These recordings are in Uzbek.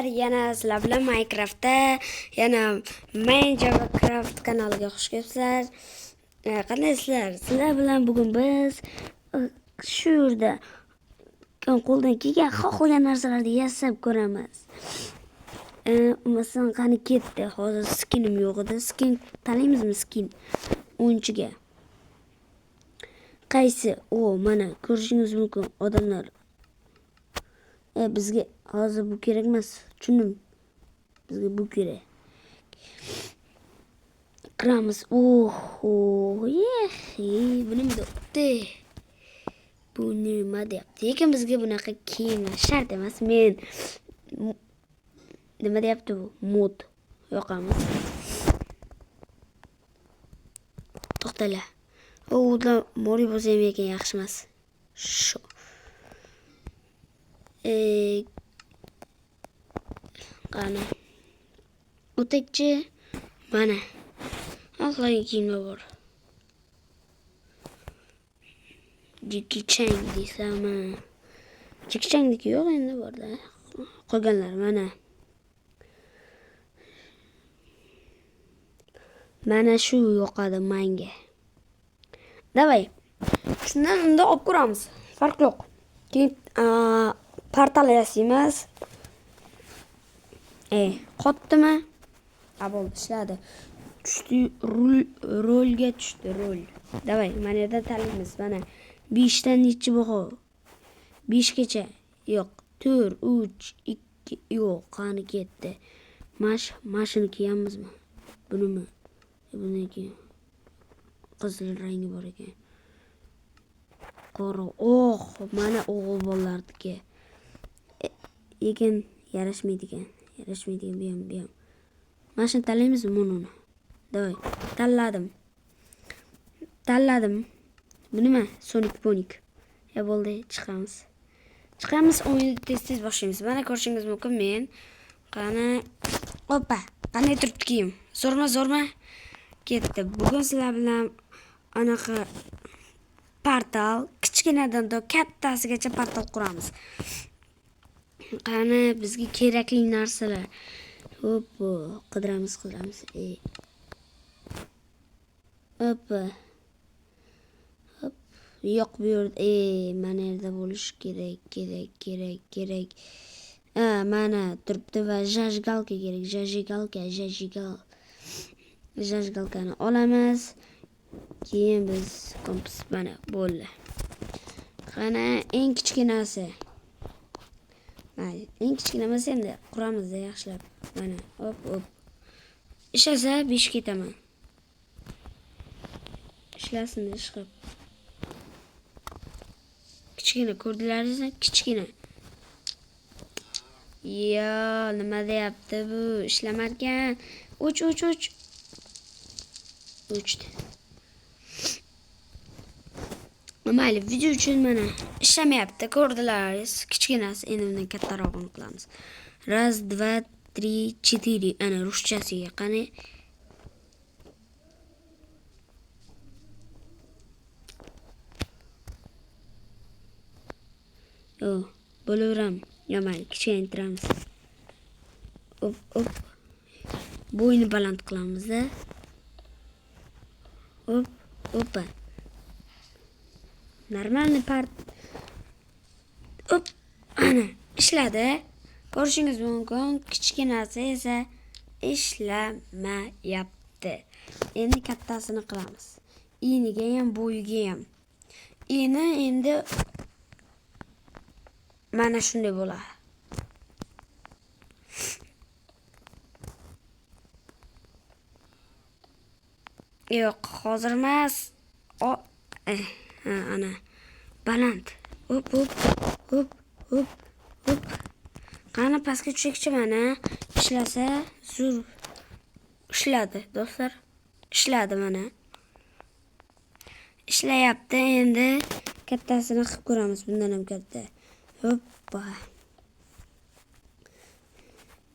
Yana sizlar bilan Minecraftda yana Minecraft kanaliga xush kelibsizlar. Qandaysizlar? Sizlar bilan bugun biz shu yerda qo'ldan kelgan xohlagan narsalarni yasab ko'ramiz. Masalan, qani ketdi. Hozir skinim yo'q edi. Skin tanlaymizmi skin? O'yinchiga. Qaysi? Mana ko'rishingiz mumkin odamlar. Bizga hozir bu kerak emas. Tushundim. Bizga bu kerak. Qiramiz. Bu nima deyapti? Bu nima deyapti? Lekin bizga bunaqa kiyimlar shart emas. Men nima deyapti bu? Mod yoqamiz. To'xtala. Ular mori bo'lsa ham ekan yaxshi emas. Shu. Qani. O'takchi mana. Xohlagan kiyimlar bor. Jackie Chan deysami? Jackie Chan'niki yo'q endi borda. Qolganlar mana. Mana shu yoqadi menga. Davay. Shundan unda olib ko'ramiz. Farq yo'q. Keyin portal yasaymiz. Qotdimi? Bo'ldi, ishladi. Tushdi, rolga tushdi, rol. Davay, mana yerda tanlaymiz. Mana 5 dan nechi baho? 5 gacha. Yo'q, 4, 3, 2, yo'q, qani ketdi. Mashini kiyamizmi? Bunimi? Buniki qizil rangi bor ekan. Qora. Mana o'g'il bolalarniki. Lekin yarashmaydi ekan. Bu ham. Mashina tanlaymizmi buni? Davay, tanladim. Bu nima? Sonic Ponic. Bo'ldi, chiqamiz, o'yinni tez boshlaymiz. Mana ko'rishingiz mumkin men. Qani, qanday turibdi kiyim? Zo'rma. Ketdi. Bugun sizlar bilan anaqa portal, kichkinadan to kattasigacha portal quramiz. Qani, bizga kerakli narsalar. Qidiramiz. Yo'q bu yerda. Mana yerda bo'lish kerak. Mana turibdi va zajgalka kerak. Zajgalkani olamiz. Keyin biz kompas mana bo'ldi. Qani eng kichkinasi. Eng kichkina emas endi quramiz yaxshilab. Mana hop. Ishlasa 5 ketaman. Ishlasin ishqib. Kichkina ko'rdilaringizmi? Kichkina. Nima deyapti bu? Ishlamarkan. Uch. Uchdi. Mayli, video uchun mana ishlamayapti, ko'rdilaringiz. Kichkinasi, endi bundan kattarog'ini qilamiz. 1 2 3 4. Ana ruschasiga qani. Bo'laveram. Mayli, kichaytiramiz. Bo'yni baland qilamiz-da. Normalniy part. Ana, ishladi. Ko'rishingiz mumkin, kichkinasi esa ishlamayapti. Endi kattasini qilamiz. Eniga ham, bo'yiga ham. Endi mana shunday bo'ladi. Yo'q, hozir emas. Ana baland. Qani pastga tushakchi mana. Ishlasa zo'r. Ishladi, do'stlar. Ishladi mana. Ishlayapti. Endi kattasini qilib ko'ramiz. Bundan ham katta.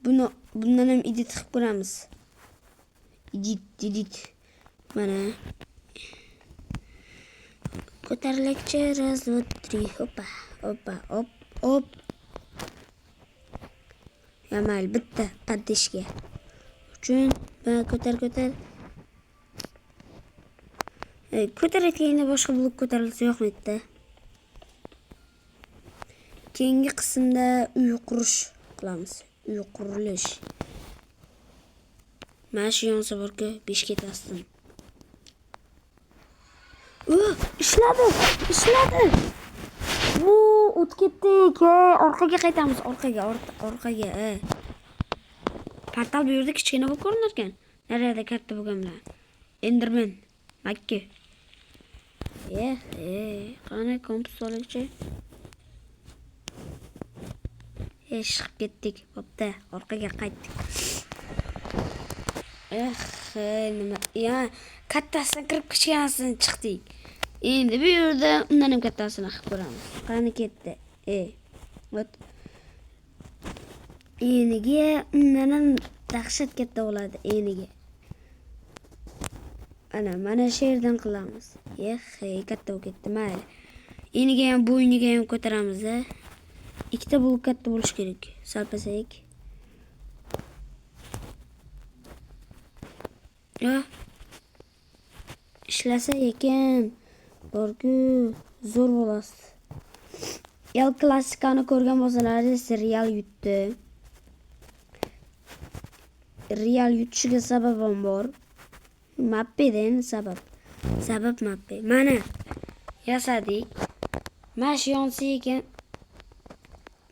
Bundan ham edit qilib ko'ramiz. Edit. Mana. Ko'tarilakcha 1 2 3. Hop. Ya mayli, bitta qaddishga. Uchun ben ko'tar. Ko'tarayotganda boshqa blok ko'tarilsa yo'qmi-da. Keyingi qismda uy qurish qilamiz. Uy qurilish. Mana shu yonsa borku 5 ketasdim. İşledi. O't ketdik. Orqaga qaytamiz. Orqaga. Portal bu yerda kichkina bo'lib ko'rinar ekan. Narada katta bo'lganlar. Enderman. Makka. Qani kompas olingchi. Chiqib ketdik. Bo'pti, orqaga qaytdik. Nima? Ya, kattasini kirib kichkinasini chiqdik. Endi bu yerda undan ham kattasini qilib ko'ramiz. Qani ketdi. O't. Eniga undan ham dahshat katta bo'ladi eniga. Mana shu yerdan qilamiz. Katta bo'lib ketdi, mayli. Eniga ham bo'yniga ham ko'taramiz. Ikkita blok katta bo'lish kerak. Sal pasayik. İşlasa ekan, borku zo'r bo'lasiz. El klassikani ko'rgan bo'lsalaringiz, Real yutdi. Real yutishiga sababim bor. Mappedan sabab mappe. Mana yasadik. Mana shu yonsa ekan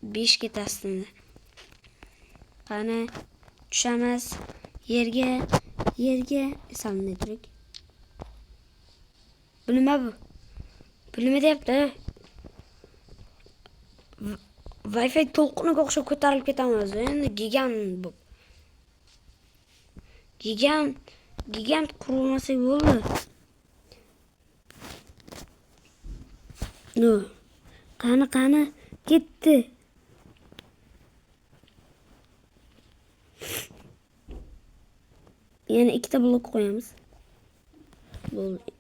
5 ketasini. Qani tushamiz yerga salni turik. Bu nima bu? Bu nima deyapti? Wi-Fi to'lqiniga o'xshab ko'tarilib ketamiz. Endi gigant qurilmasi bo'ldi. Qani ketdi. Yani ikkita blok qo'yamiz. Bo'ldi.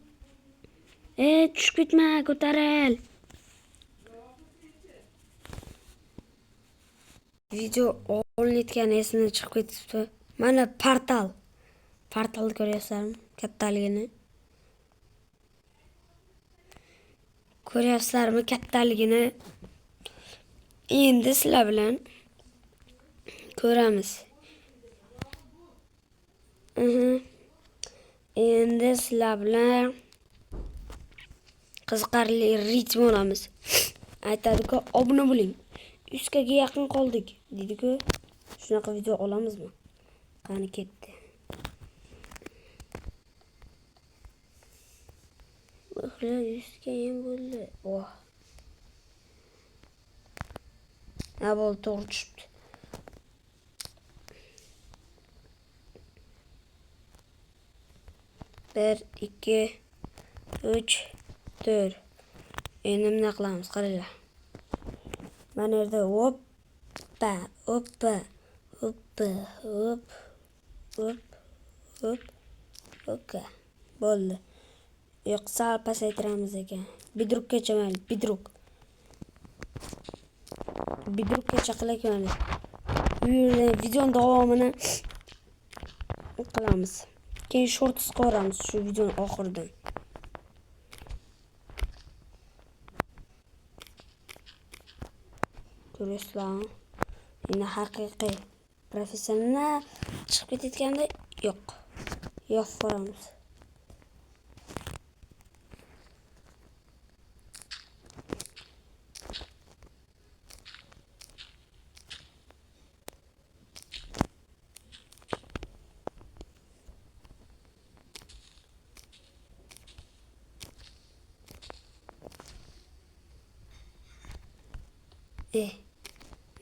Tushib ketma, ko'taril. Video olinayotgani esimdan chiqib ketibdi. Mana portalni ko'ryapsizlarmi? Kattaligini. Ko'ryapsizlarmi kattaligini? Endi sizlar bilan ko'ramiz. Endi sizlar bilan qiziqarli ritm olamiz. Aytadi-ku, obuna bo'ling. 100 ga yaqin qoldik, dedi-ku. Shunaqa video olamizmi? Qani ketdi. Uxlar 100 ga ham bo'ldi. Bo'ldi, to'g'ri tushibdi. Bir, 2, 3, 4. Endi nima qilamiz? Qaranglar. Mana yerda hoppa. Okey. Bo'ldi. Sal pasaytiramiz ekan. Bidrukgacha mayli, bidrukgacha qilamiz. Bu yerda videoning davomini qilamiz. Keyin shorts ko'ramiz shu videoning oxiridan. Ko'rasizlarmi? Endi haqiqiy professional chiqib ketayotganda yo'q ko'ramiz.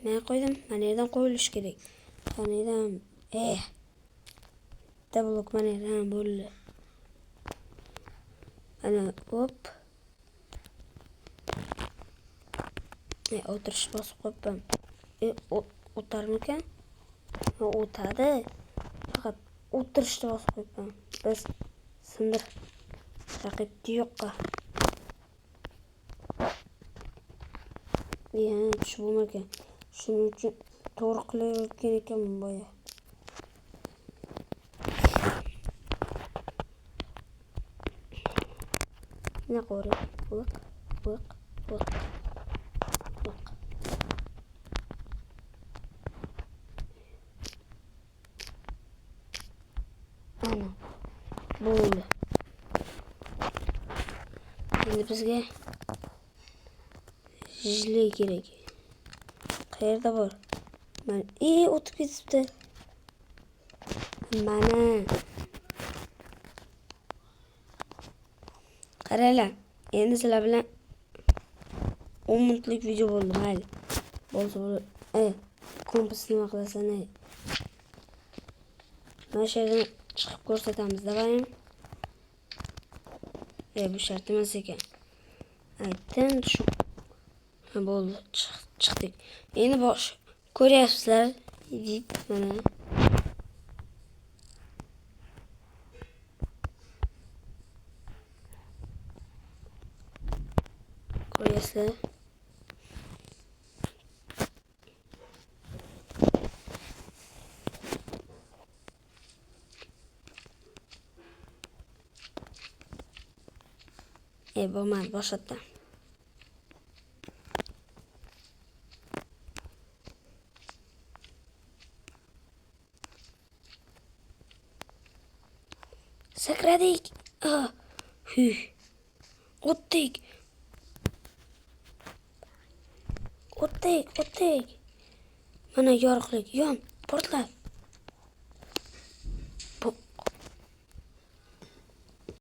Men qo'ydim. Mana yerdan qo'yilish kerak. Mana yerdan bitta blok mana yerdan bo'ldi. Ana hop. O'tirish bosib qo'yibman. O'tarmikan? O'tadi. Faqat o'tirishni bosib qo'yibman. Biz sindir. Raqibni yo'qqa. Tushib bo'lmagan. Shuning uchun to'g'ri qilayotgan ekanman boya. Ne qori? Vık, vık, vık, vık. Ana, bo'ldi. Endi bizga jile kerak. Qayerda bor? Mana, o'tib ketibdi. Mana. Qaranglar. Endi sizlar bilan 10 minutlik video bo'ldi, mayli. Bo'lsa, kompas nima qilasan, mana shu yerdan chiqib ko'rsatamiz, davayim. Bu shart emas ekan. Aytdim, shu. Ha, bo'ldi, chiqdik. Endi bosh ko'ryapsizlar, edit mana. Ko'ryapsizlar. Bo'lmadi, boshlatdim. Sakradik. O'tdik. Mana yorug'lik, yon, portlab.